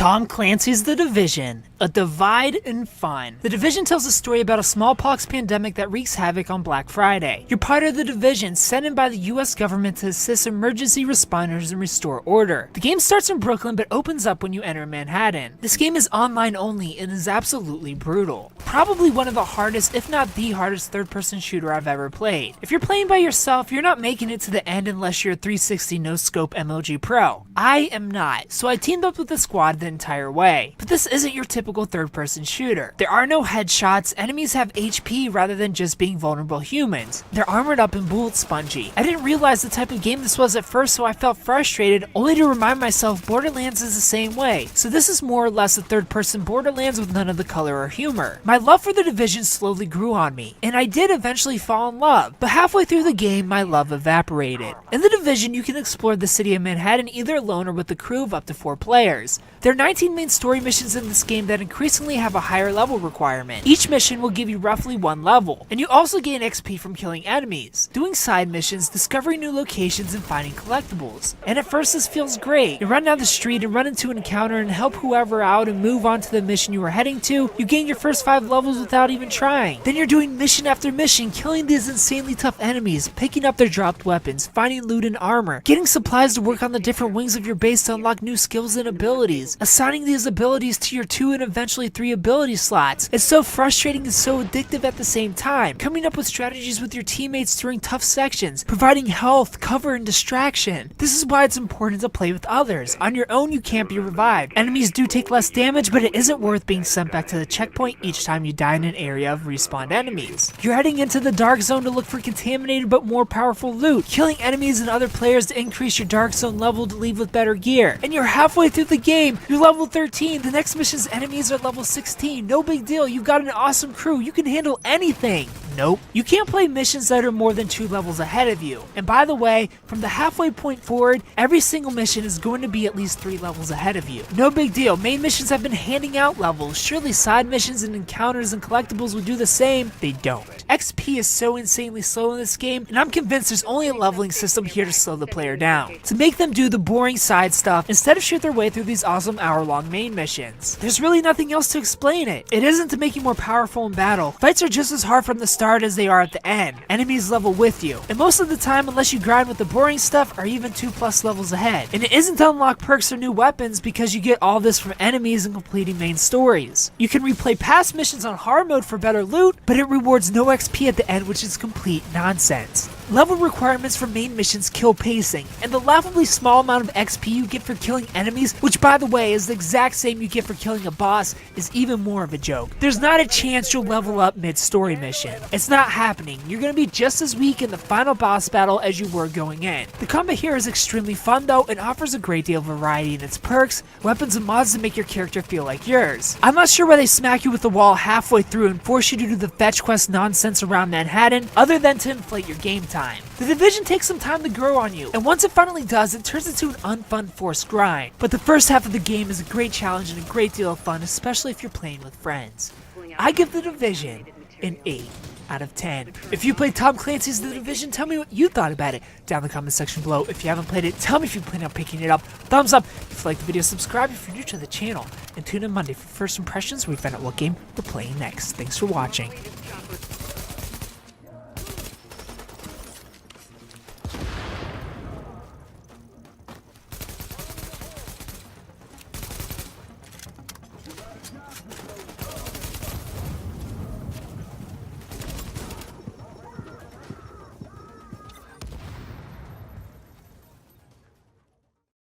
Tom Clancy's The Division, a divide and fun. The Division tells a story about a smallpox pandemic that wreaks havoc on Black Friday. You're part of the Division, sent in by the US government to assist emergency responders and restore order. The game starts in Brooklyn but opens up when you enter Manhattan. This game is online only and is absolutely brutal. Probably one of the hardest, if not the hardest, third-person shooter I've ever played. If you're playing by yourself, you're not making it to the end unless you're a 360 no-scope MLG pro. I am not, so I teamed up with the squad the entire way. But this isn't your typical third-person shooter. There are no headshots, enemies have HP rather than just being vulnerable humans. They're armored up and bullet spongy. I didn't realize the type of game this was at first, so I felt frustrated, only to remind myself Borderlands is the same way. So this is more or less a third-person Borderlands with none of the color or humor. My love for the Division slowly grew on me, and I did eventually fall in love, but halfway through the game, my love evaporated. In the Division, you can explore the city of Manhattan either alone or with a crew of up to 4 players. There are 19 main story missions in this game that increasingly have a higher level requirement. Each mission will give you roughly 1 level, and you also gain XP from killing enemies, doing side missions, discovering new locations, and finding collectibles. And at first this feels great. You run down the street and run into an encounter and help whoever out and move on to the mission you were heading to. You gain your first 5 levels without even trying. Then you're doing mission after mission, killing these insanely tough enemies, picking up their dropped weapons, finding loot and armor, getting supplies to work on the different wings of your base to unlock new skills and abilities, assigning these abilities to your 2 and eventually 3 ability slots. It's so frustrating and so addictive at the same time, coming up with strategies with your teammates during tough sections, providing health, cover, and distraction. This is why it's important to play with others. On your own, you can't be revived. Enemies do take less damage, but it isn't worth being sent back to the checkpoint each time you die in an area of respawned enemies. You're heading into the dark zone to look for contaminated but more powerful loot, killing enemies and other players to increase your dark zone level to leave with better gear. And you're halfway through the game, you're level 13, the next mission's enemies are level 16, no big deal, you've got an awesome crew, you can handle anything. Nope. You can't play missions that are more than 2 levels ahead of you. And by the way, from the halfway point forward, every single mission is going to be at least 3 levels ahead of you. No big deal, main missions have been handing out levels, surely side missions and encounters and collectibles will do the same. They don't. XP is so insanely slow in this game, and I'm convinced there's only a leveling system here to slow the player down, to make them do the boring side stuff instead of shoot their way through these awesome hour-long main missions. There's really nothing else to explain it. It isn't to make you more powerful in battle. Fights are just as hard from the start as they are at the end. Enemies level with you, and most of the time, unless you grind with the boring stuff, are even 2+ levels ahead. And it isn't to unlock perks or new weapons because you get all this from enemies and completing main stories. You can replay past missions on hard mode for better loot, but it rewards no XP at the end, which is complete nonsense. Level requirements for main missions kill pacing, and the laughably small amount of XP you get for killing enemies, which by the way is the exact same you get for killing a boss, is even more of a joke. There's not a chance you'll level up mid-story mission. It's not happening. You're gonna be just as weak in the final boss battle as you were going in. The combat here is extremely fun though, and offers a great deal of variety in its perks, weapons, and mods to make your character feel like yours. I'm not sure why they smack you with the wall halfway through and force you to do the fetch quest nonsense around Manhattan, other than to inflate your game time. The Division takes some time to grow on you, and once it finally does, it turns into an unfun forced grind. But the first half of the game is a great challenge and a great deal of fun, especially if you're playing with friends. I give The Division an 8 out of 10. If you played Tom Clancy's The Division, tell me what you thought about it down in the comment section below. If you haven't played it, tell me if you plan on picking it up. Thumbs up if you like the video, subscribe if you're new to the channel, and tune in Monday for first impressions where we find out what game we're playing next. Thanks for watching.